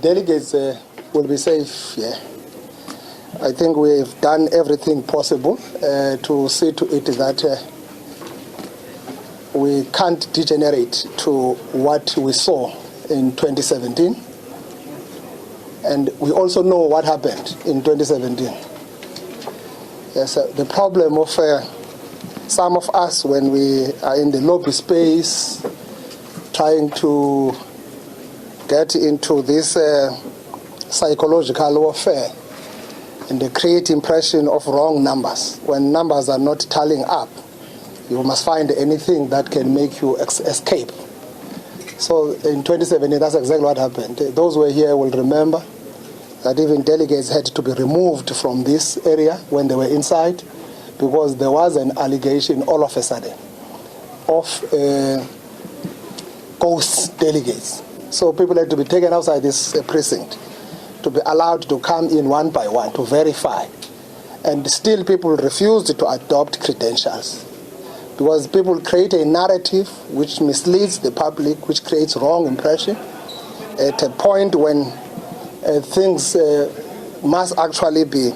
delegates will be safe here. I think we've done everything possible to see to it that we can't degenerate to what we saw in 2017. And we also know what happened in 2017. Yes, the problem of some of us when we are in the lobby space trying to get into this psychological warfare and create impression of wrong numbers. When numbers are not tallying up, you must find anything that can make you escape. So in 2017, that's exactly what happened. Those who were here will remember that even delegates had to be removed from this area when they were inside because there was an allegation all of a sudden of ghost delegates. So people had to be taken outside this precinct to be allowed to come in one by one to verify. And still people refused to adopt credentials because people create a narrative which misleads the public, which creates wrong impression at a point when things must actually be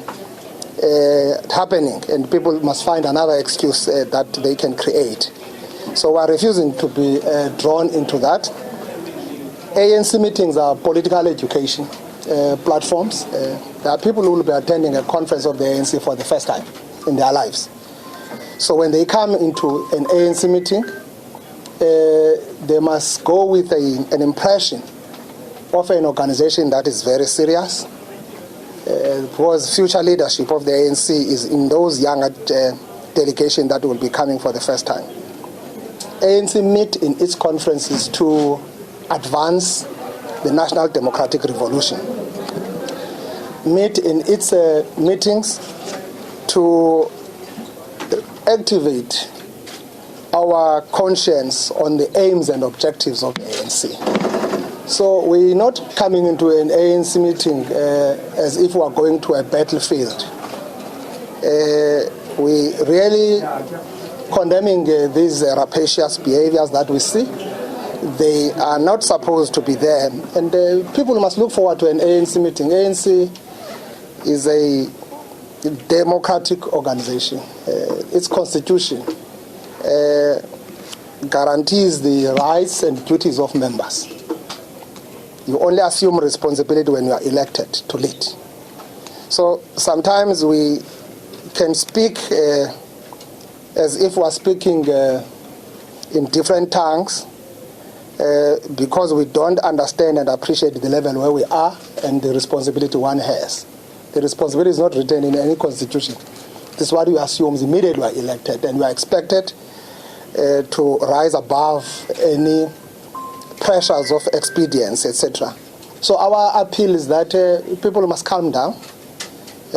happening and people must find another excuse that they can create. So we are refusing to be drawn into that. ANC meetings are political education platforms. There are people who will be attending a conference of the ANC for the first time in their lives. So when they come into an ANC meeting, they must go with an impression of an organization that is very serious, because future leadership of the ANC is in those younger delegation that will be coming for the first time. ANC meet in its conferences to advance the national democratic revolution. Meet in its meetings to activate our conscience on the aims and objectives of the ANC. So we're not coming into an ANC meeting as if we are going to a battlefield. We really condemning these rapacious behaviors that we see. They are not supposed to be there. And people must look forward to an ANC meeting. ANC is a democratic organization. Its constitution guarantees the rights and duties of members. You only assume responsibility when you are elected to lead. So sometimes we can speak as if we are speaking in different tongues because we don't understand and appreciate the level where we are and the responsibility one has. The responsibility is not written in any constitution. This is what we assume immediately we are elected, and we are expected to rise above any pressures of expedience, etc. So our appeal is that people must calm down,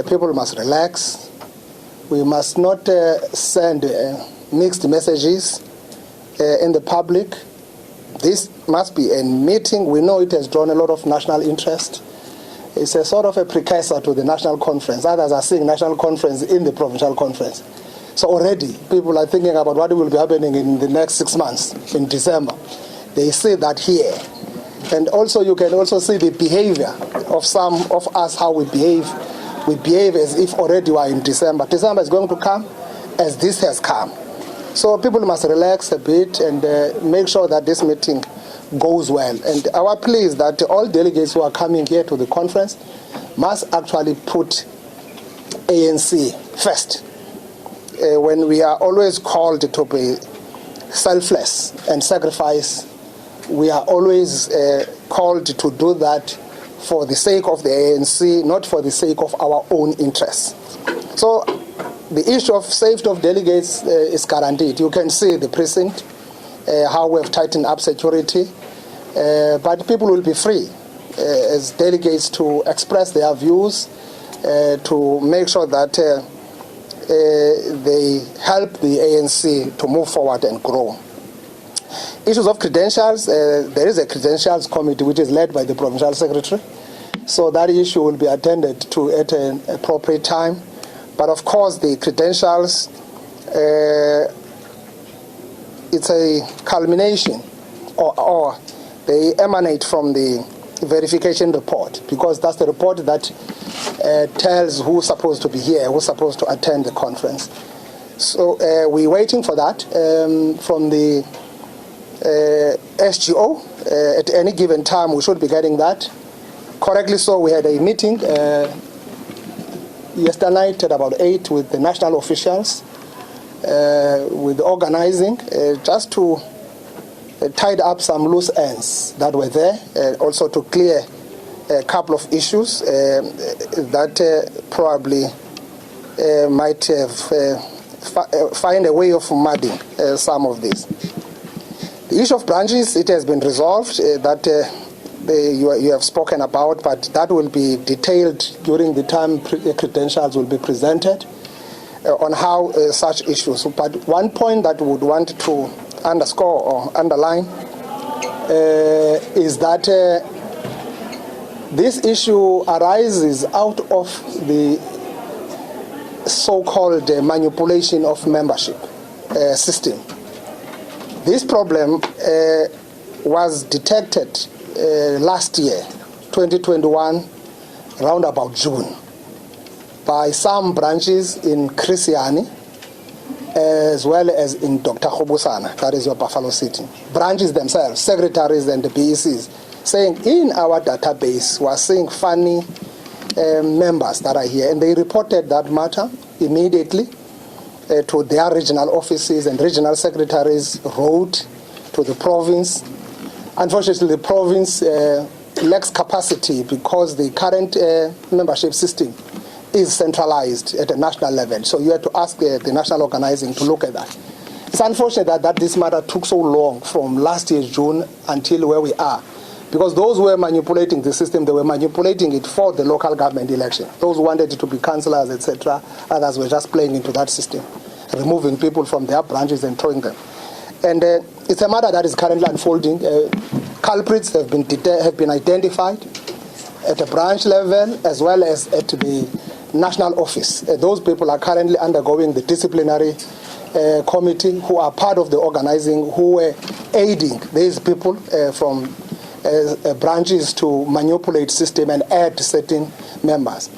people must relax. We must not send mixed messages in the public. This must be a meeting. We know it has drawn a lot of national interest. It's a sort of a precursor to the national conference. Others are seeing national conference in the provincial conference. So already people are thinking about what will be happening in the next 6 months, in December. They see that here. And also you can also see the behavior of some of us, how we behave. We behave as if already we are in December. December is going to come as this has come. So people must relax a bit and make sure that this meeting goes well. And our plea is that all delegates who are coming here to the conference must actually put ANC first. When we are always called to be selfless and sacrifice, we are always called to do that for the sake of the ANC, not for the sake of our own interests. So the issue of safety of delegates is guaranteed. You can see the precinct, how we have tightened up security, but people will be free as delegates to express their views, to make sure that they help the ANC to move forward and grow. Issues of credentials, there is a credentials committee which is led by the provincial secretary, so that issue will be attended to at an appropriate time. But of course the credentials, it's a culmination or they emanate from the verification report, because that's the report that tells who's supposed to be here, who's supposed to attend the conference. So we're waiting for that from the SGO. At any given time, we should be getting that. Correctly so, we had a meeting yesterday night at about 8 with the national officials, with organizing, just to tied up some loose ends that were there, also to clear a couple of issues that probably might find a way of mudding some of these. The issue of branches, it has been resolved, that you have spoken about, but that will be detailed during the time credentials will be presented on how such issues. But one point that we would want to underscore or underline is that this issue arises out of the so-called manipulation of membership system. This problem was detected last year, 2021, around about June, by some branches in Christiani, as well as in Dr. Khobusana, that is your Buffalo City. Branches themselves, secretaries and the BECs, saying in our database we're seeing funny members that are here. And they reported that matter immediately to their regional offices, and regional secretaries wrote to the province. Unfortunately, the province lacks capacity because the current membership system is centralized at a national level. So you have to ask the national organizing to look at that. It's unfortunate that this matter took so long from last year, June, until where we are. Because those who were manipulating the system, they were manipulating it for the local government election. Those who wanted it to be councillors, etc., others were just playing into that system, removing people from their branches and throwing them. And it's a matter that is currently unfolding. Culprits have been identified at a branch level as well as at the national office. Those people are currently undergoing the disciplinary committee, who are part of the organizing, who were aiding these people from branches to manipulate system and add certain members.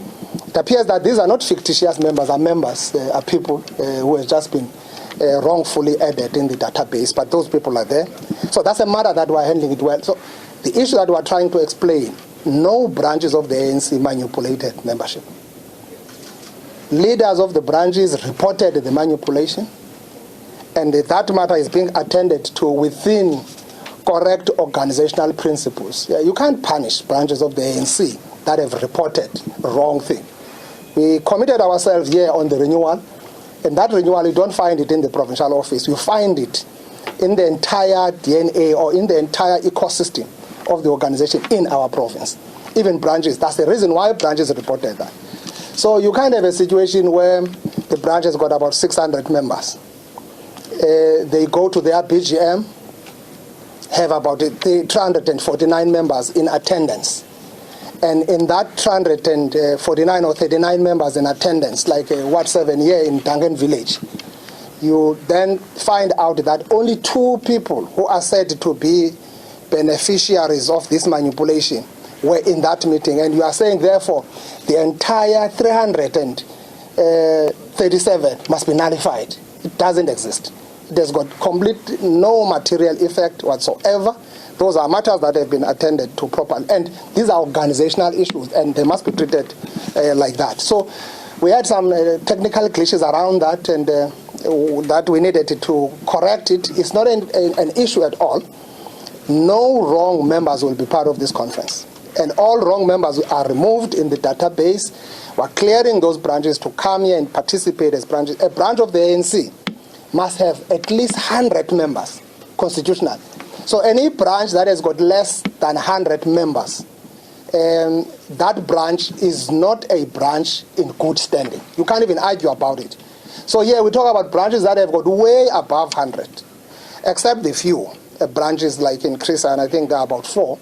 It appears that these are not fictitious members, are members, are people who have just been wrongfully added in the database, but those people are there. So that's a matter that we're handling it well. So the issue that we're trying to explain, no branches of the ANC manipulated membership. Leaders of the branches reported the manipulation, and that matter is being attended to within correct organizational principles. You can't punish branches of the ANC that have reported the wrong thing. We committed ourselves here on the renewal, and that renewal, you don't find it in the provincial office. You find it in the entire DNA or in the entire ecosystem of the organization in our province. Even branches, that's the reason why branches reported that. So you can't have a situation where the branch has got about 600 members. They go to their BGM, have about 349 members in attendance. And in that 349 or 39 members in attendance, like Ward 7 here in Dangan Village, you then find out that only 2 people who are said to be beneficiaries of this manipulation were in that meeting. And you are saying, therefore, the entire 337 must be nullified. It doesn't exist. It has got complete no material effect whatsoever. Those are matters that have been attended to properly. And these are organizational issues, and they must be treated like that. So we had some technical glitches around that, and that we needed to correct it. It's not an issue at all. No wrong members will be part of this conference. And all wrong members are removed in the database. We're clearing those branches to come here and participate as branches. A branch of the ANC must have at least 100 members, constitutional. So any branch that has got less than 100 members, that branch is not a branch in good standing. You can't even argue about it. So here we talk about branches that have got way above 100, except the few branches like in Chris, and I think there are about 4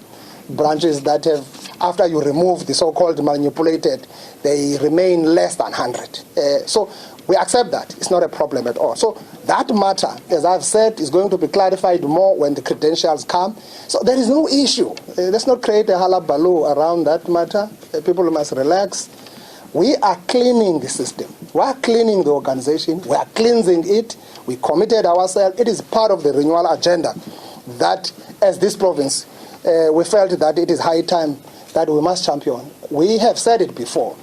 branches that have, after you remove the so-called manipulated, they remain less than 100. So We accept that. It's not a problem at all. So that matter, as I've said, is going to be clarified more when the credentials come. So there is no issue. Let's not create a hullabaloo around that matter. People must relax. We are cleaning the system. We are cleaning the organization. We are cleansing it. We committed ourselves. It is part of the renewal agenda that, as this province, we felt that it is high time that we must champion. We have said it before.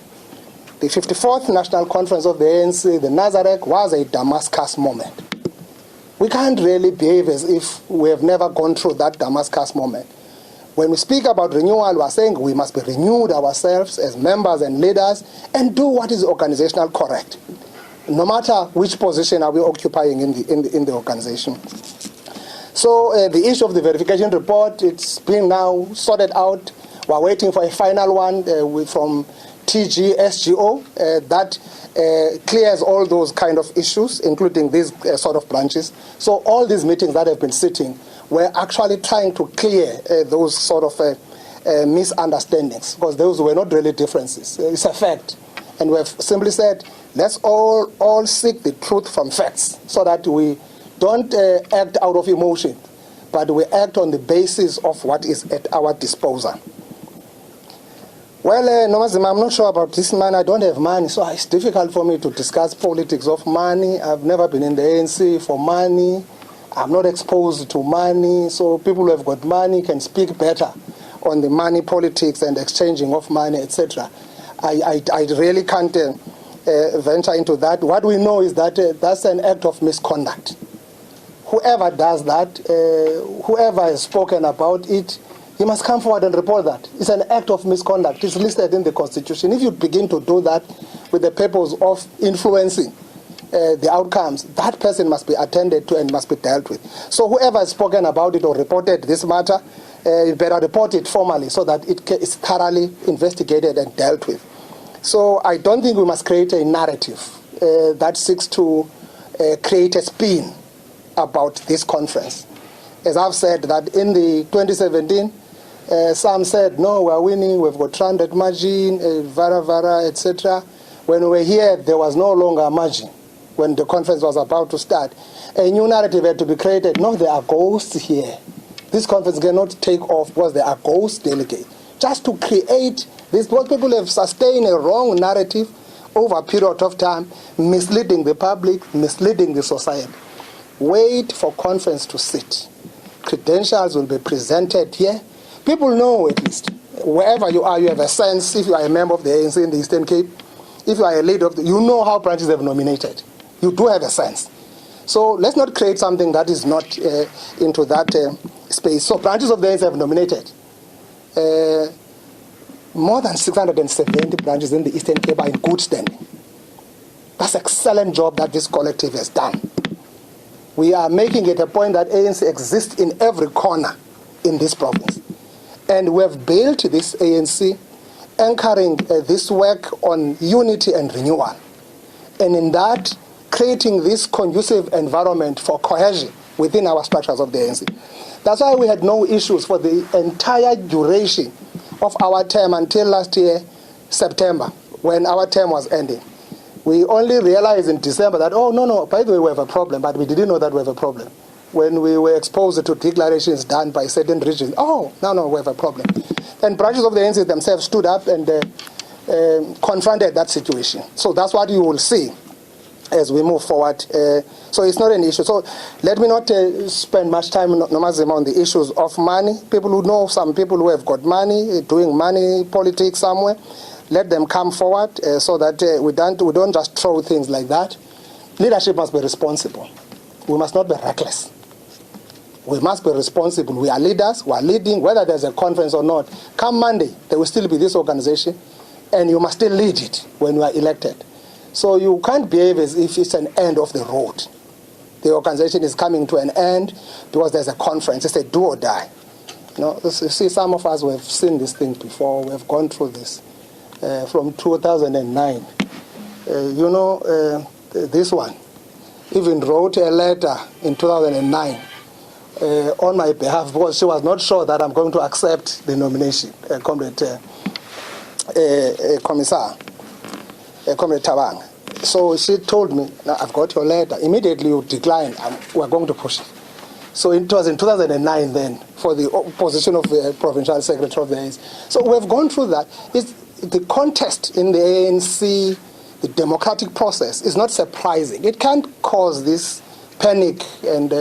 The 54th National Conference of the ANC, the Nazareth, was a Damascus moment. We can't really behave as if we have never gone through that Damascus moment. When we speak about renewal, we are saying we must be renewed ourselves as members and leaders and do what is organizational correct, no matter which position are we occupying in the organization. So the issue of the verification report, it's being now sorted out. We're waiting for a final one from TG, SGO, that clears all those kind of issues, including these sort of branches. So all these meetings that have been sitting, we're actually trying to clear those sort of misunderstandings, because those were not really differences. It's a fact. And we have simply said, let's all seek the truth from facts, so that we don't act out of emotion, but we act on the basis of what is at our disposal. Well, Nomazima, I'm not sure about this man. I don't have money, so it's difficult for me to discuss politics of money. I've never been in the ANC for money. I'm not exposed to money, so people who have got money can speak better on the money politics and exchanging of money, etc. I really can't venture into that. What we know is that that's an act of misconduct. Whoever does that, whoever has spoken about it, he must come forward and report that. It's an act of misconduct. It's listed in the Constitution. If you begin to do that with the purpose of influencing the outcomes, that person must be attended to and must be dealt with. So whoever has spoken about it or reported this matter, you better report it formally so that it is thoroughly investigated and dealt with. So I don't think we must create a narrative that seeks to create a spin about this conference. As I've said, that in the 2017, some said, no, we're winning, we've got 300 margin, vara, etc. When we were here, there was no longer a margin when the conference was about to start. A new narrative had to be created. No, there are ghosts here. This conference cannot take off because there are ghost delegates. Just to create this, what people have sustained a wrong narrative over a period of time, misleading the public, misleading the society. Wait for conference to sit. Credentials will be presented here. People know, at least, wherever you are, you have a sense. If you are a member of the ANC in the Eastern Cape, if you are a leader of you know how branches have nominated. You do have a sense. So let's not create something that is not into that space. So branches of the ANC have nominated. More than 670 branches in the Eastern Cape are in good standing. That's an excellent job that this collective has done. We are making it a point that ANC exists in every corner in this province. And we have built this ANC anchoring this work on unity and renewal. And in that, creating this conducive environment for cohesion within our structures of the ANC. That's why we had no issues for the entire duration of our term until last year, September, when our term was ending. We only realized in December that, oh, no, by the way, we have a problem, but we didn't know that we have a problem. When we were exposed to declarations done by certain regions, oh, no, we have a problem. And branches of the ANC themselves stood up and confronted that situation. So that's what you will see as we move forward. So it's not an issue. So let me not spend much time Nomazima, on the issues of money. People who know some people who have got money, doing money politics somewhere, let them come forward so that we don't just throw things like that. Leadership must be responsible. We must not be reckless. We must be responsible. We are leaders. We are leading, whether there's a conference or not. Come Monday, there will still be this organization, and you must still lead it when you are elected. So you can't behave as if it's an end of the road. The organization is coming to an end because there's a conference. It's a do or die. You see, some of us who have seen this thing before. We have gone through this from 2009. This one even wrote a letter in 2009 on my behalf because she was not sure that I'm going to accept the nomination, Comrade Commissar, Comrade Tabang. So she told me, now I've got your letter. Immediately you declined, we're going to push it. So it was in 2009 then for the position of the provincial secretary of the ANC. So we've gone through that. It's the contest in the ANC, the democratic process, is not surprising. It can't cause this panic and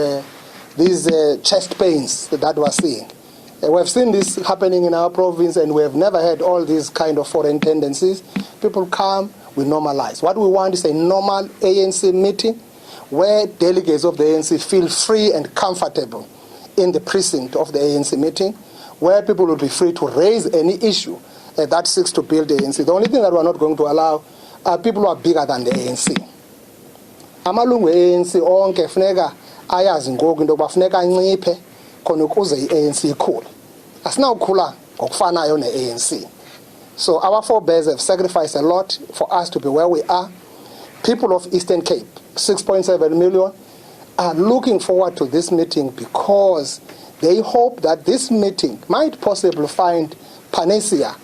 these chest pains that we're seeing. We've seen this happening in our province, and we have never had all these kind of foreign tendencies. People come, we normalize. What we want is a normal ANC meeting where delegates of the ANC feel free and comfortable in the precinct of the ANC meeting, where people will be free to raise any issue that seeks to build the ANC. The only thing that we're not going to allow are people who are bigger than the ANC. Amalungu ANC onke funeka ayazi ngoku into bafuneka anciphe khona ukuze i-ANC ikhule. Asinawukhula ngokufanayo ne-ANC. So our forebears have sacrificed a lot for us to be where we are. People of Eastern Cape, 6.7 million, are looking forward to this meeting because they hope that this meeting might possibly find panacea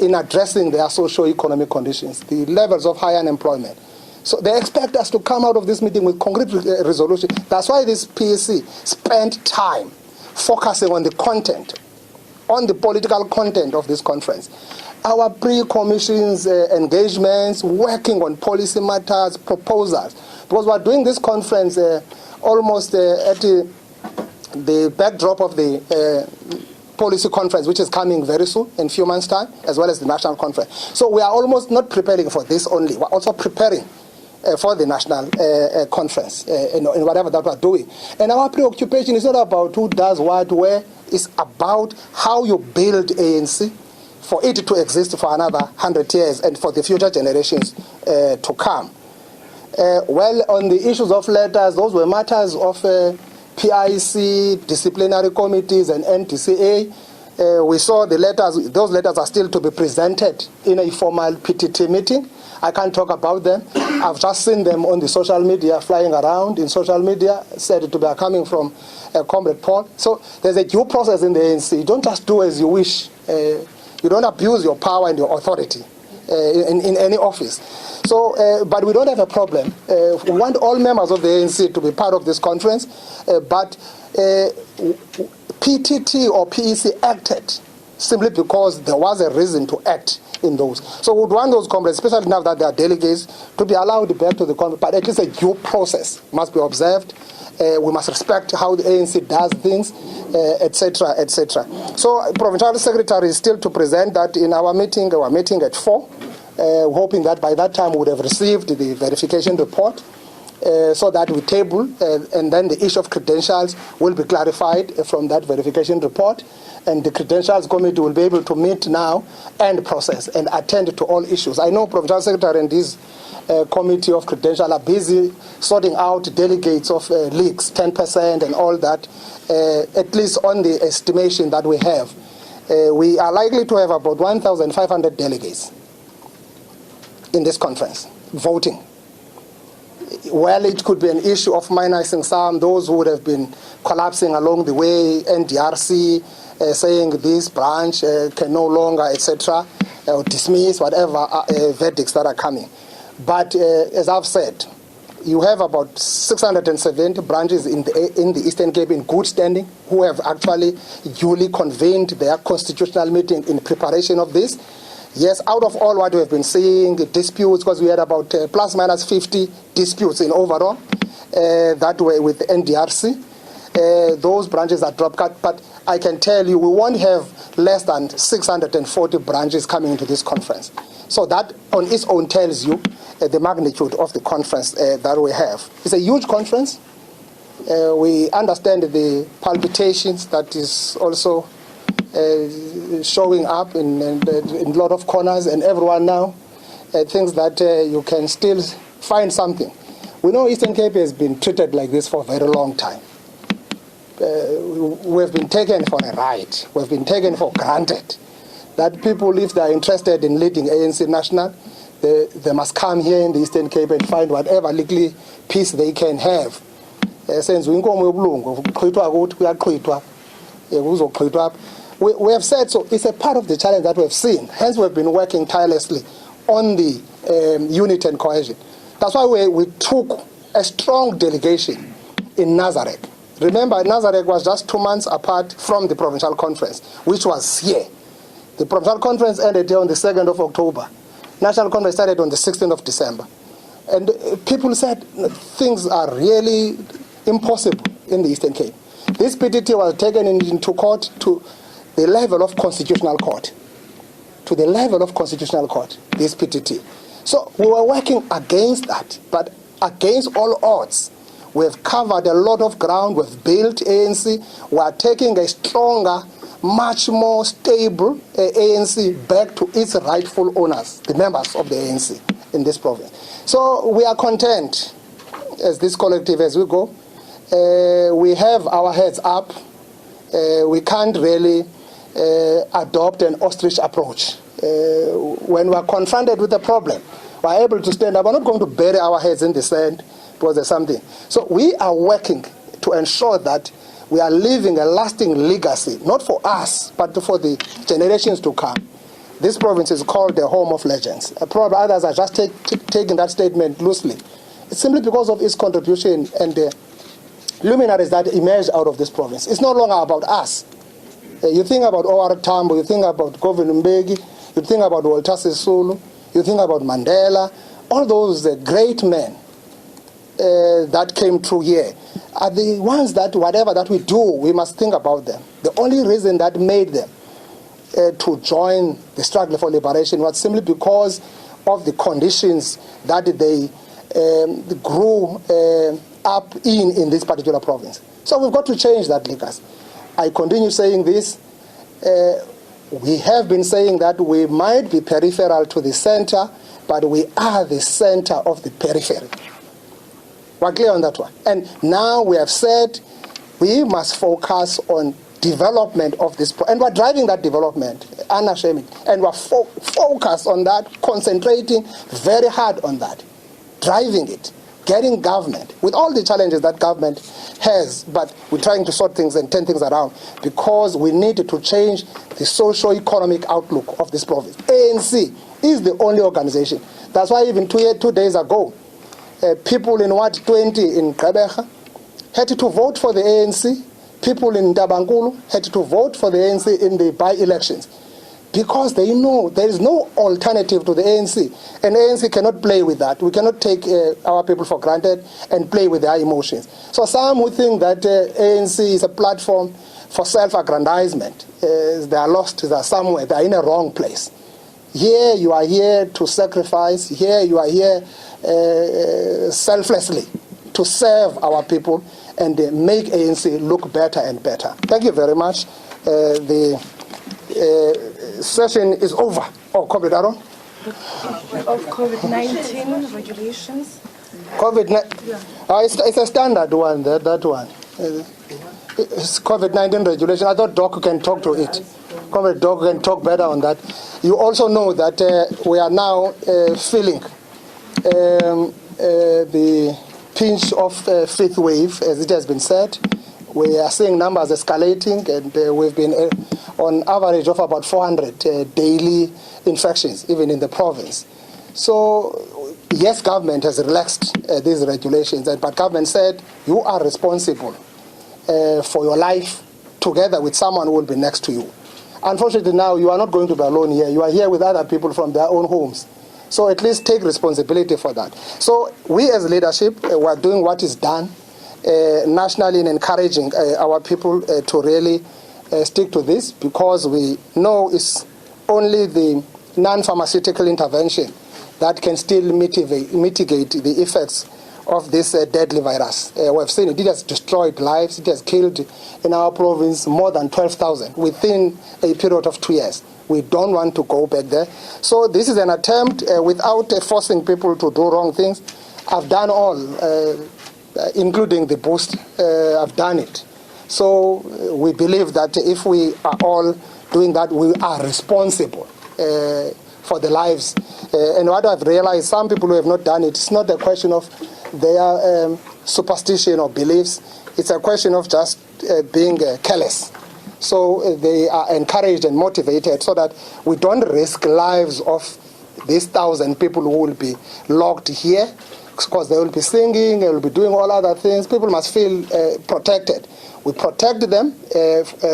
in addressing their socio-economic conditions, the levels of high unemployment. So they expect us to come out of this meeting with concrete resolution. That's why this PSC spent time focusing on the content, on the political content of this conference. Our pre-commissions, engagements, working on policy matters, proposals. Because we're doing this conference almost at the backdrop of the policy conference, which is coming very soon, in a few months' time, as well as the national conference. So we are almost not preparing for this only. We're also preparing for the national conference in whatever that we're doing. And our preoccupation is not about who does what, where. It's about how you build ANC for it to exist for another 100 years and for the future generations to come. Well, on the issues of letters, those were matters of PIC, disciplinary committees, and NTCA. We saw the letters. Those letters are still to be presented in a formal PTT meeting. I can't talk about them. I've just seen them on the social media, flying around in social media, said to be coming from Comrade Paul. So there's a due process in the ANC. You don't just do as you wish. You don't abuse your power and your authority in any office. So, but we don't have a problem. We want all members of the ANC to be part of this conference, but PTT or PEC acted simply because there was a reason to act in those. So we would want those comrades, especially now that they are delegates, to be allowed back to the conference, but at least a due process must be observed. We must respect how the ANC does things, etc., etc. So Provincial Secretary is still to present that in our meeting at 4, hoping that by that time we would have received the verification report, so that we table, and then the issue of credentials will be clarified from that verification report, and the Credentials Committee will be able to meet now and process and attend to all issues. I know Provincial Secretary and his Committee of Credential are busy sorting out delegates of leaks, 10% and all that, at least on the estimation that we have. We are likely to have about 1,500 delegates in this conference voting. Well, it could be an issue of minusing some, those who would have been collapsing along the way, NDRC saying this branch can no longer, etc., or dismiss whatever verdicts that are coming. But as I've said, you have about 670 branches in the Eastern Cape in good standing who have actually duly convened their constitutional meeting in preparation of this. Yes, out of all what we have been seeing, disputes, because we had about plus minus 50 disputes in overall that way with NDRC. Those branches are drop cut, but I can tell you we won't have less than 640 branches coming into this conference. So that on its own tells you the magnitude of the conference that we have. It's a huge conference. We understand the palpitations that is also showing up in a lot of corners, and everyone now thinks that you can still find something. We know Eastern Cape has been treated like this for a very long time. We've been taken for a ride. We've been taken for granted. That people, if they are interested in leading ANC National, they must come here in the Eastern Cape and find whatever legal peace they can have. We have said so. It's a part of the challenge that we've seen. Hence, we've been working tirelessly on the unity and cohesion. That's why we took a strong delegation in Nazareth. Remember, Nazareth was just 2 months apart from the provincial conference, which was here. The provincial conference ended here on the 2nd of October. National conference started on the 16th of December. And people said things are really impossible in the Eastern Cape. This PTT was taken into court to the level of Constitutional Court. To the level of Constitutional Court, this PTT. So we were working against that, but against all odds. We've covered a lot of ground, we've built ANC, we are taking a stronger, much more stable ANC back to its rightful owners, the members of the ANC in this province. So we are content as this collective as we go. We have our heads up. We can't really adopt an ostrich approach. When we are confronted with a problem, we are able to stand up. We're not going to bury our heads in the sand because there's something. So we are working to ensure that we are leaving a lasting legacy, not for us, but for the generations to come. This province is called the home of legends. Probably others are just taking that statement loosely. It's simply because of its contribution and the luminaries that emerged out of this province. It's no longer about us. You think about O.R. Tambo, you think about Govan Mbeki, you think about Walter Sisulu, you think about Mandela, all those great men that came through here are the ones that whatever that we do, we must think about them. The only reason that made them to join the struggle for liberation was simply because of the conditions that they grew up in this particular province. So we've got to change that, legacy. I continue saying this. We have been saying that we might be peripheral to the center, but we are the center of the periphery. We're clear on that one. And now we have said we must focus on development of this, and we're driving that development, unashamed, and we're focused on that, concentrating very hard on that, driving it, getting government, with all the challenges that government has, but we're trying to sort things and turn things around because we need to change the socio-economic outlook of this province. ANC is the only organization. That's why even 2 days ago, people in Ward 20 in Gqeberha had to vote for the ANC. People in Ntabankulu had to vote for the ANC in the by-elections because they know there is no alternative to the ANC, and the ANC cannot play with that. We cannot take our people for granted and play with their emotions. So some who think that ANC is a platform for self-aggrandizement, they are lost, they are somewhere, they are in a wrong place. Here you are here to sacrifice, here you are here selflessly to serve our people and make ANC look better and better. Thank you very much. The session is over. Oh, COVID, Aaron? Of COVID-19 regulations? It's a standard one, that one. It's COVID-19 regulation. I thought Doc can talk to it. Comrade Doc can talk better on that. You also know that we are now feeling the pinch of fifth wave, as it has been said. We are seeing numbers escalating, and we've been on average of about 400 daily infections, even in the province. So, yes, government has relaxed these regulations, but government said you are responsible for your life together with someone who will be next to you. Unfortunately, now you are not going to be alone here. You are here with other people from their own homes. So at least take responsibility for that. So we as leadership, we are doing what is done nationally in encouraging our people to really stick to this, because we know it's only the non-pharmaceutical intervention that can still mitigate the effects of this deadly virus. We've seen it has destroyed lives. It has killed in our province more than 12,000 within a period of 2 years. We don't want to go back there. So this is an attempt without forcing people to do wrong things. I've done all, including the boost. I've done it. So we believe that if we are all doing that, we are responsible for the lives. And what I've realized, some people who have not done it, it's not a question of their superstition or beliefs. It's a question of just being careless. So they are encouraged and motivated so that we don't risk lives of these 1,000 people who will be logged here, because they will be singing, they will be doing all other things. People must feel protected. We protect them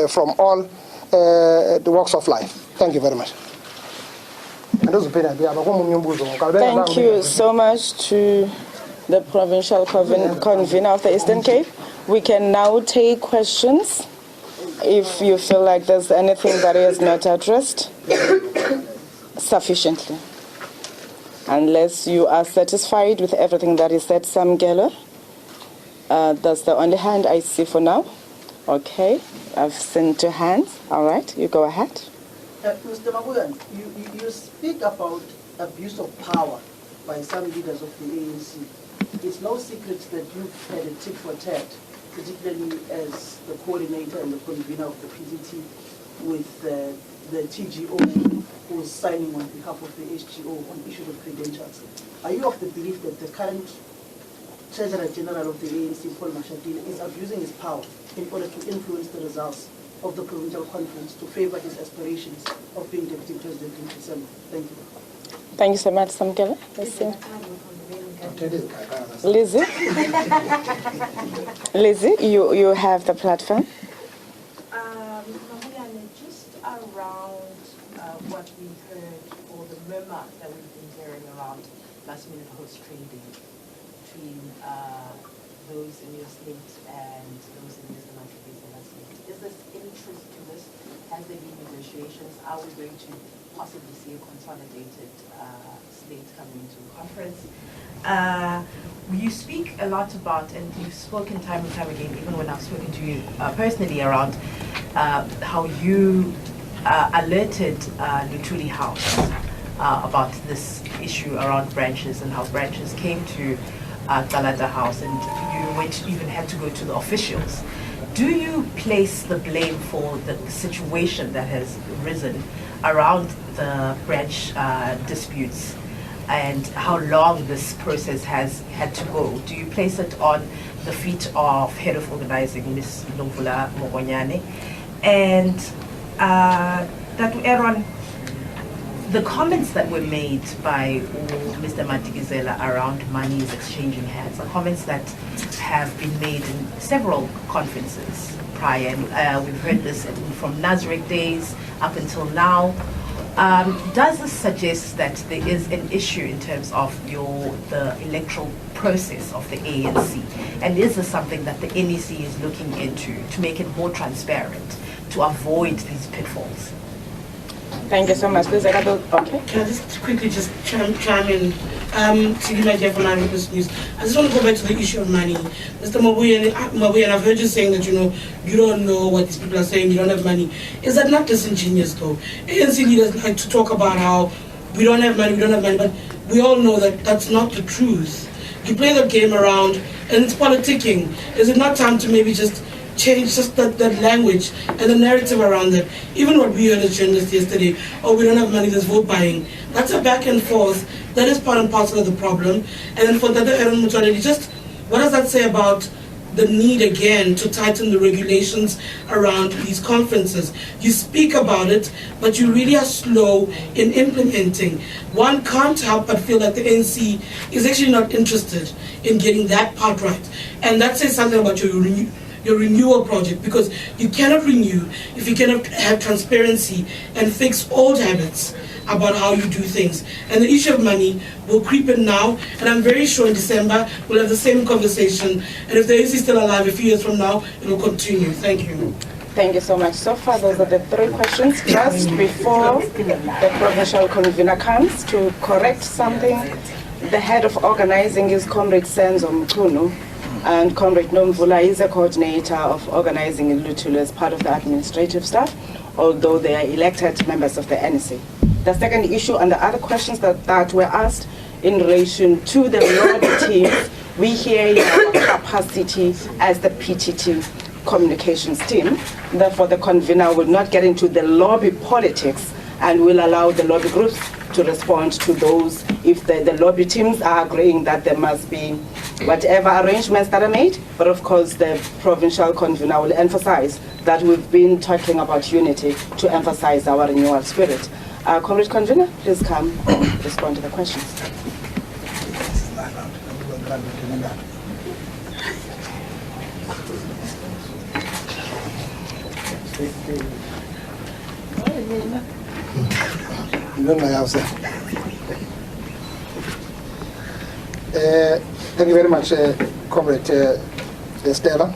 from all the walks of life. Thank you very much. Thank you so much to the provincial convener of the Eastern Cape. We can now take questions if you feel like there's anything that is not addressed sufficiently. Unless you are satisfied with everything that is said, Samgelo. That's the only hand I see for now. Okay, I've seen 2 hands. All right, you go ahead. Mr. Mabuyan, you speak about abuse of power by some leaders of the ANC. It's no secret that you've had a tit for tat, particularly as the coordinator and the convener of the PCT with the TGO who is signing on behalf of the SGO on issues of credentials. Are you of the belief that the current Treasurer General of the ANC, Paul Mashatile, is abusing his power in order to influence the results of the provincial conference to favor his aspirations of being deputy president in December? Thank you. Thank you so much, Samgelo. Lizzie? Lizzie, you have the platform. Just around what we heard, or the murmur that we've been hearing around last-minute host trading between those in your state and those in Mr. Mandela state. Is this interest to this? Has there been negotiations? Are we going to possibly see a consolidated state coming into the conference? You speak a lot about, and you've spoken time and time again, even when I've spoken to you personally, around how you alerted Luthuli House about this issue around branches and how branches came to Galata House, and you even had to go to the officials. Do you place the blame for the situation that has risen around the branch disputes and how long this process has had to go? Do you place it on the feet of head of organizing, Ms. Nomvula Mogonyane? And that Aaron, the comments that were made by Mr. Matikizela around money is exchanging hands are comments that have been made in several conferences prior. And, we've heard this from Nazareth days up until now. Does this suggest that there is an issue in terms of the electoral process of the ANC? And is this something that the NEC is looking into to make it more transparent, to avoid these pitfalls? Thank you so much. Please, okay. Can I just quickly chime in? To give my idea for news. I just want to go back to the issue of money. Mr. Mabuyan, I've heard you saying that, you don't know what these people are saying, you don't have money. Is that not disingenuous, though? ANC leaders like to talk about how we don't have money, but we all know that that's not the truth. You play that game around, and it's politicking. Is it not time to maybe just change just that language and the narrative around it? Even what we heard as journalists yesterday, oh, we don't have money, there's vote buying. That's a back and forth. That is part and parcel of the problem. And then for the other Aaron Mutuality, just what does that say about the need again to tighten the regulations around these conferences? You speak about it, but you really are slow in implementing. One can't help but feel that the ANC is actually not interested in getting that part right. And that says something about your renewal project, because you cannot renew if you cannot have transparency and fix old habits about how you do things. And the issue of money will creep in now, and I'm very sure in December we'll have the same conversation, and if the ANC is still alive a few years from now, it will continue. Thank you. Thank you so much. So far, those are the 3 questions. Just before the provincial convener comes to correct something, the head of organizing is Comrade Senzo Mkunu, and Comrade Nomvula is a coordinator of organizing in Luthuli as part of the administrative staff, although they are elected members of the NEC. The second issue and the other questions that were asked in relation to the lobby team, we hear in our capacity as the PTT communications team. Therefore, the convener will not get into the lobby politics and will allow the lobby groups to respond to those if the lobby teams are agreeing that there must be whatever arrangements that are made, but of course the provincial convener will emphasize that we've been talking about unity to emphasize our renewal spirit. Comrade Convener, please come respond to the questions. Thank you very much, Comrade Stella.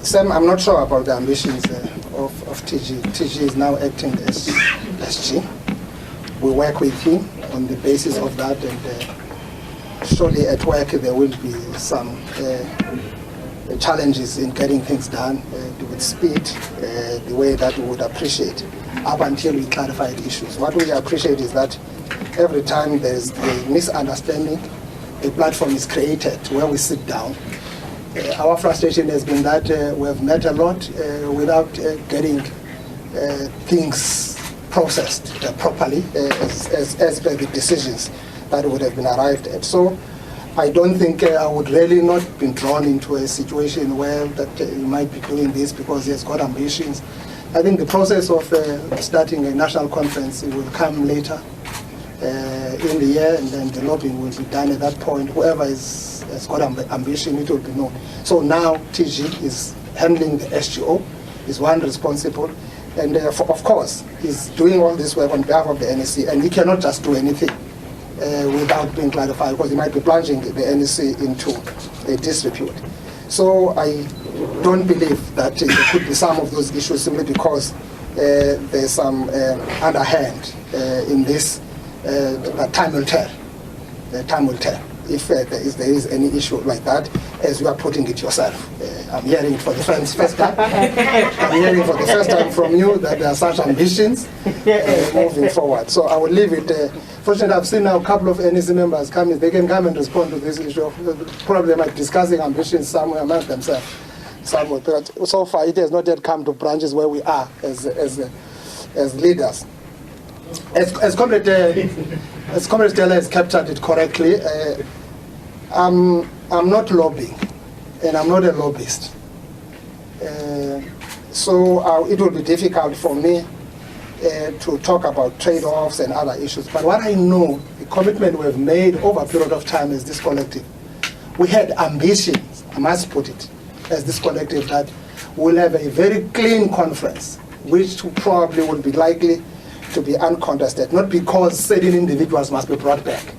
Sam, I'm not sure about the ambitions of TG. TG is now acting as SG. We work with him on the basis of that, and surely at work there will be some challenges in getting things done with speed, the way that we would appreciate, up until we clarify the issues. What we appreciate is that every time there's a misunderstanding, a platform is created where we sit down. Our frustration has been that we have met a lot without getting things processed properly as per the decisions that would have been arrived at. So I don't think I would really not been drawn into a situation where that he might be doing this because he has got ambitions. I think the process of starting a national conference will come later in the year, and then the lobbying will be done at that point. Whoever has got ambition, it will be known. So now TG is handling the SGO, is one responsible, and of course he's doing all this work on behalf of the NEC, and he cannot just do anything without being clarified, because he might be plunging the NEC into a disrepute. So I don't believe that there could be some of those issues simply because there's some underhand in this. But time will tell. Time will tell if there is any issue like that, as you are putting it yourself. I'm hearing it for the first time. I'm hearing for the first time from you that there are such ambitions moving forward. So I will leave it. Fortunately, I've seen now a couple of NEC members coming. They can come and respond to this issue. Probably they might be discussing ambitions somewhere among themselves. But so far, it has not yet come to branches where we are as leaders. As Comrade Stella has captured it correctly, I'm not lobbying, and I'm not a lobbyist. So it will be difficult for me to talk about trade-offs and other issues. But what I know, the commitment we've made over a period of time as this collective, we had ambitions, I must put it, as this collective, that we'll have a very clean conference, which probably will be likely to be uncontested, not because certain individuals must be brought back,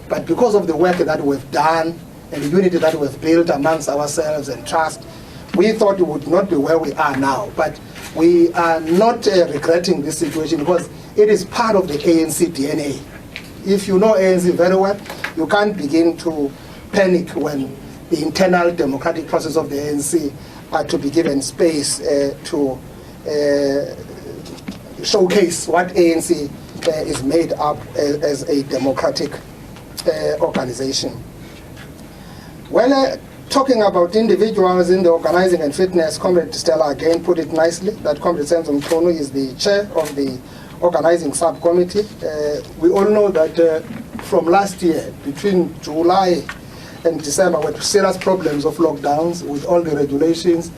but because of the work that we've done and the unity that we've built amongst ourselves and trust. We thought it would not be where we are now, but we are not regretting this situation because it is part of the ANC DNA. If you know ANC very well, you can't begin to panic when the internal democratic process of the ANC are to be given space to showcase what ANC is made up as a democratic organization. Well, talking about individuals in the organizing and fitness, Comrade Stella again put it nicely that Comrade Nelson Mandela Bay is the chair of the organizing subcommittee. We all know that from last year, between July and December, we had serious problems of lockdowns with all the regulations.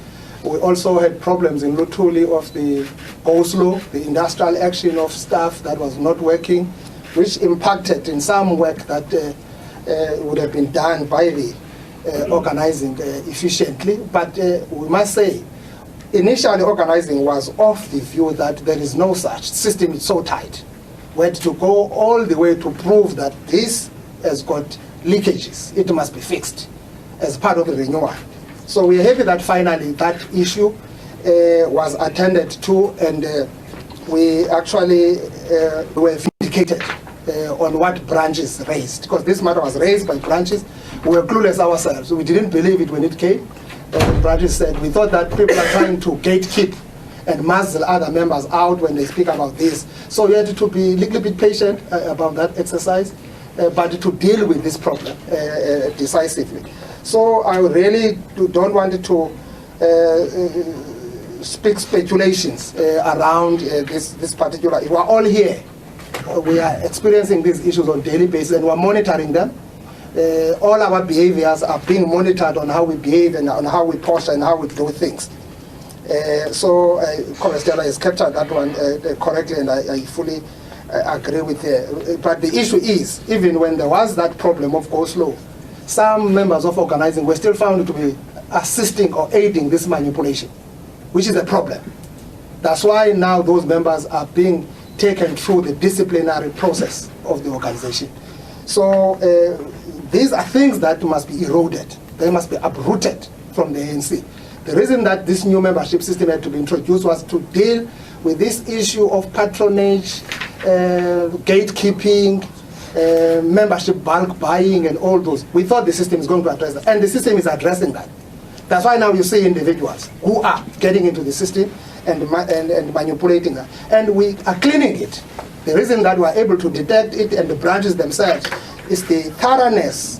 We also had problems in Lutuli of the go-slow, the industrial action of staff that was not working, which impacted in some work that would have been done by the organizing efficiently. But we must say, initially organizing was of the view that there is no such system, is so tight. We had to go all the way to prove that this has got leakages. It must be fixed as part of the renewal. So we are happy that finally that issue was attended to, and we actually were vindicated on what branches raised, because this matter was raised by branches. We were clueless ourselves. We didn't believe it when it came. Branches said, we thought that people are trying to gatekeep and muzzle other members out when they speak about this. So we had to be a little bit patient about that exercise, but to deal with this problem decisively. So I really don't want to speak speculations around this particular. We are all here. We are experiencing these issues on a daily basis, and we are monitoring them. all our behaviors are being monitored on how we behave and on how we posture and how we do things. So Comrade Stella has captured that one correctly, and I fully agree with her. But the issue is, even when there was that problem of go slow, some members of organizing were still found to be assisting or aiding this manipulation, which is a problem. That's why now those members are being taken through the disciplinary process of the organization. So these are things that must be eroded. They must be uprooted from the ANC. The reason that this new membership system had to be introduced was to deal with this issue of patronage, gatekeeping, membership bulk buying, and all those. We thought the system is going to address that, and the system is addressing that. That's why now you see individuals who are getting into the system and manipulating that. And we are cleaning it. The reason that we are able to detect it and the branches themselves is the thoroughness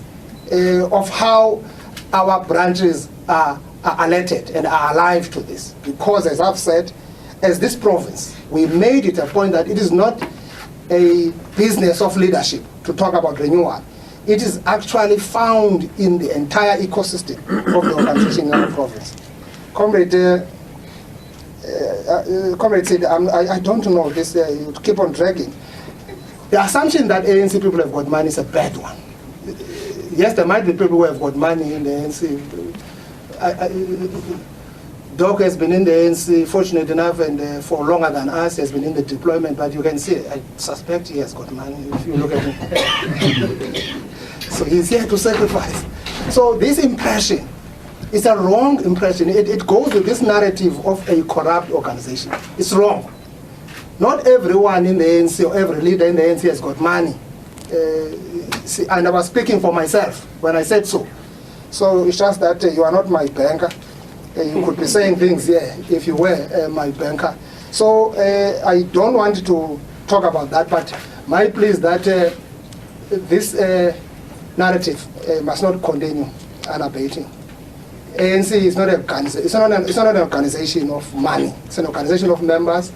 of how our branches are alerted and are alive to this. Because, as I've said, as this province, we made it a point that it is not a business of leadership to talk about renewal. It is actually found in the entire ecosystem of the organization in the province. Comrade said, I don't know this, you keep on dragging. The assumption that ANC people have got money is a bad one. Yes, there might be people who have got money in the ANC. Doc has been in the ANC, fortunate enough, and for longer than us, has been in the deployment, but you can see, I suspect he has got money if you look at him. So he's here to sacrifice. So this impression is a wrong impression. It goes with this narrative of a corrupt organization. It's wrong. Not everyone in the ANC or every leader in the ANC has got money. And I was speaking for myself when I said so. So it's just that you are not my banker. You could be saying things here if you were my banker. So I don't want to talk about that, but my plea is that this narrative must not continue unabating. ANC is not an organization of money. It's an organization of members,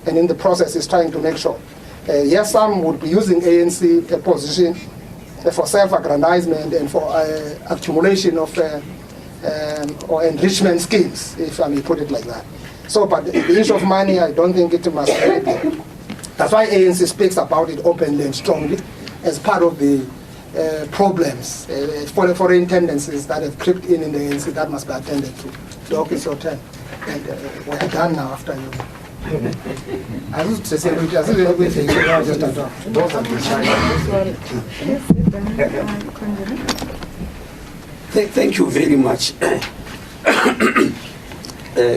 and in the process is trying to make sure. Yes, some would be using ANC position for self-aggrandizement and for accumulation of or enrichment schemes, if I may put it like that. So, but the issue of money, I don't think it must be. That's why ANC speaks about it openly and strongly as part of the problems, foreign tendencies that have crept in the ANC that must be attended to. Doc, it's your turn. And we're done now after you. Thank you very much,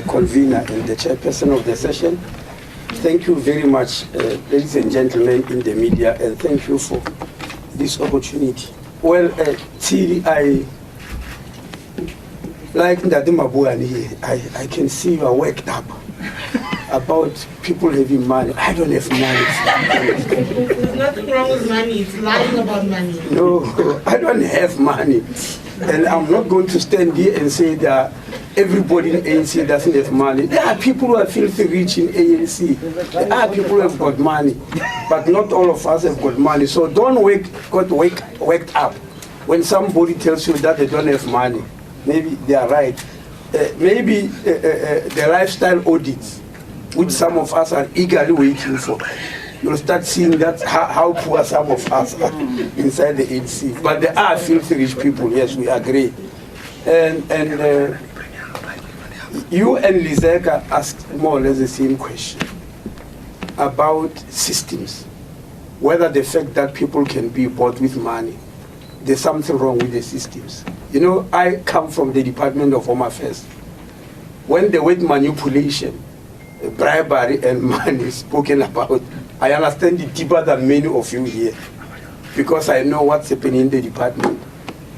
convener and the chairperson of the session. Thank you very much, ladies and gentlemen in the media, and thank you for this opportunity. Well, Thiri, I like Ndadimabuani here. I can see you are worked up about people having money. I don't have money. There's nothing wrong with money. It's lying about money. No, I don't have money. And I'm not going to stand here and say that everybody in ANC doesn't have money. There are people who are filthy rich in ANC. There are people who have got money. But not all of us have got money. So don't get waked up when somebody tells you that they don't have money. Maybe they are right. Maybe the lifestyle audits, which some of us are eagerly waiting for. You'll start seeing that how poor some of us are inside the ANC. But there are filthy rich people, yes, we agree. And you and Lizeka asked more or less the same question about systems. Whether the fact that people can be bought with money, there's something wrong with the systems. You know, I come from the Department of Home Affairs. When the word manipulation, bribery and money is spoken about, I understand it deeper than many of you here, because I know what's happening in the department.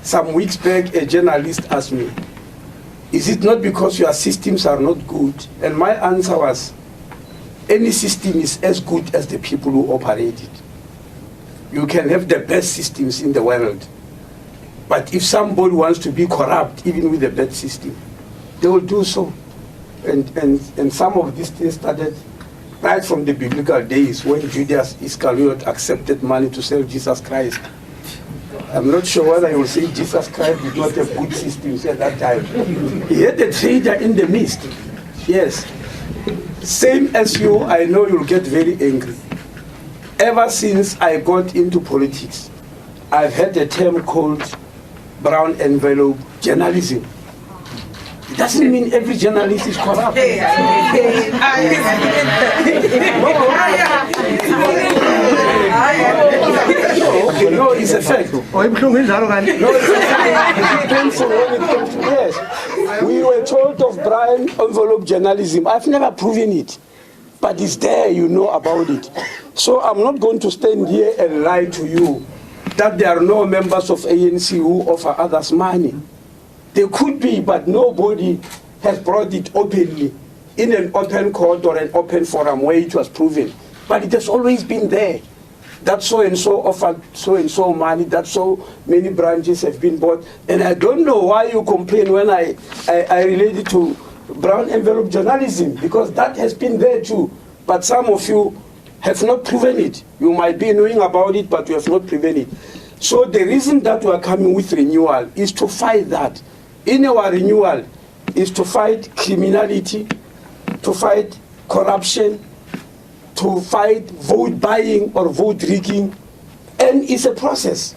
Some weeks back, a journalist asked me, is it not because your systems are not good? And my answer was, any system is as good as the people who operate it. You can have the best systems in the world, but if somebody wants to be corrupt, even with the best system, they will do so. And some of these things started right from the biblical days when Judas Iscariot accepted money to sell Jesus Christ. I'm not sure whether you will say Jesus Christ did not have good systems at that time. He had a traitor in the midst. Yes. Same as you, I know you'll get very angry. Ever since I got into politics, I've had a term called brown envelope journalism. It doesn't mean every journalist is corrupt. No, it's a fact. No, it's a fact. Yes, we were told of brown envelope journalism. I've never proven it, but it's there, you know about it. So I'm not going to stand here and lie to you that there are no members of ANC who offer others money. There could be, but nobody has brought it openly in an open court or an open forum where it was proven. But it has always been there. That so-and-so offered so-and-so money, that so many branches have been bought. And I don't know why you complain when I relate it to brown envelope journalism, because that has been there too. But some of you have not proven it. You might be knowing about it, but you have not proven it. So the reason that we are coming with renewal is to fight that. In our renewal is to fight criminality, to fight corruption, to fight vote buying or vote rigging. And it's a process.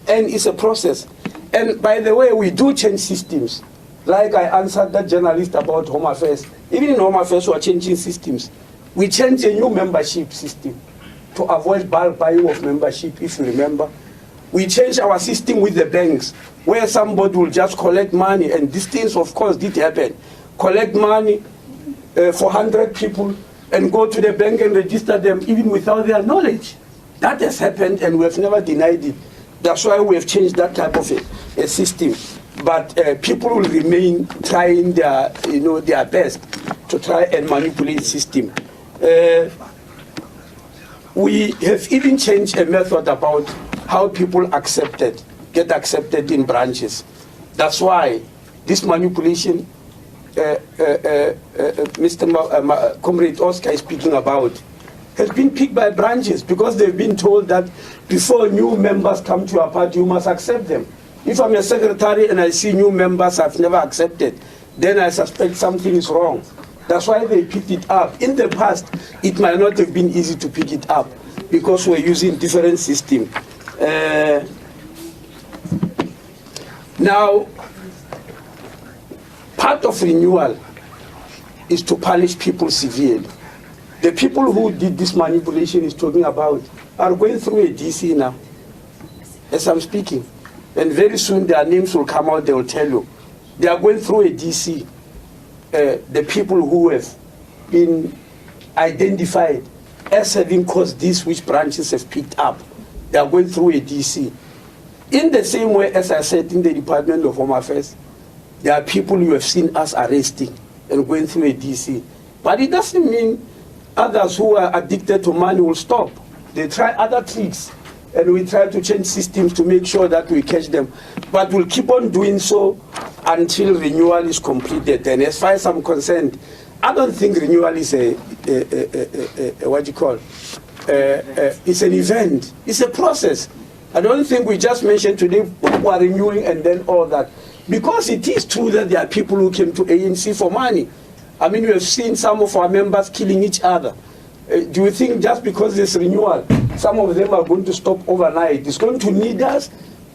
And it's a process. And by the way, we do change systems. Like I answered that journalist about Home Affairs. Even in Home Affairs, we are changing systems. We changed a new membership system to avoid bulk buying of membership, if you remember. We changed our system with the banks, where somebody will just collect money, and these things, of course, did happen. Collect money for 100 people and go to the bank and register them even without their knowledge. That has happened, and we have never denied it. That's why we have changed that type of a system. But people will remain trying their best to try and manipulate the system. We have even changed a method about how people get accepted in branches. That's why this manipulation Mr. Comrade Oscar is speaking about has been picked by branches, because they've been told that before new members come to your party, you must accept them. If I'm a secretary and I see new members I've never accepted, then I suspect something is wrong. That's why they picked it up. In the past, it might not have been easy to pick it up, because we're using different systems. Now, part of renewal is to punish people severely. The people who did this manipulation is talking about are going through a DC now, as I'm speaking. And very soon their names will come out, they will tell you. They are going through a DC. The people who have been identified as having caused this, which branches have picked up, they are going through a DC. In the same way, as I said, in the Department of Home Affairs, there are people you have seen us arresting and going through a DC. But it doesn't mean others who are addicted to money will stop. They try other tricks, and we try to change systems to make sure that we catch them. But we'll keep on doing so until renewal is completed. And as far as I'm concerned, I don't think renewal is it's an event. It's a process. I don't think we just mentioned today we are renewing and then all that. Because it is true that there are people who came to ANC for money. I mean, we have seen some of our members killing each other. Do you think just because there's renewal, some of them are going to stop overnight? It's going to need us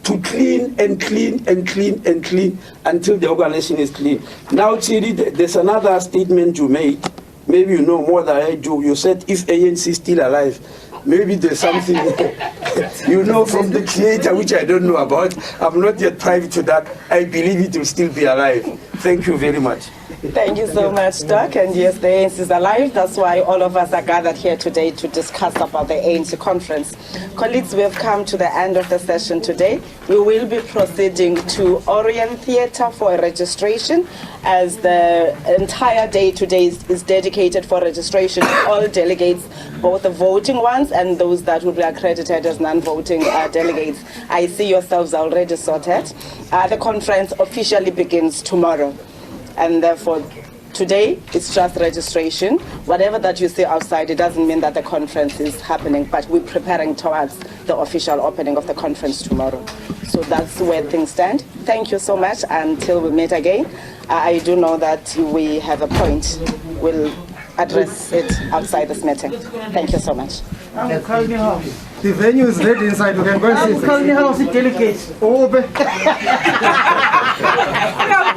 to clean and clean and clean and clean until the organization is clean. Now, Thierry, there's another statement you made. Maybe you know more than I do. You said if ANC is still alive, maybe there's something you know from the creator which I don't know about. I'm not yet privy to that. I believe it will still be alive. Thank you very much. Thank you so much, Doc. And yes, the ANC is alive. That's why all of us are gathered here today to discuss about the ANC conference. Colleagues, we have come to the end of the session today. We will be proceeding to Orient Theatre for registration, as the entire day today is dedicated for registration of all delegates, both the voting ones and those that will be accredited as non-voting delegates. I see yourselves already sorted. The conference officially begins tomorrow. And therefore, Today, it's just registration. Whatever that you see outside, it doesn't mean that the conference is happening, but we're preparing towards the official opening of the conference tomorrow. So that's where things stand. Thank you so much. Until we meet again, I do know that we have a point. We'll address it outside this meeting. Thank you so much. The venue is ready inside. We can go and see. House delegates. Oh,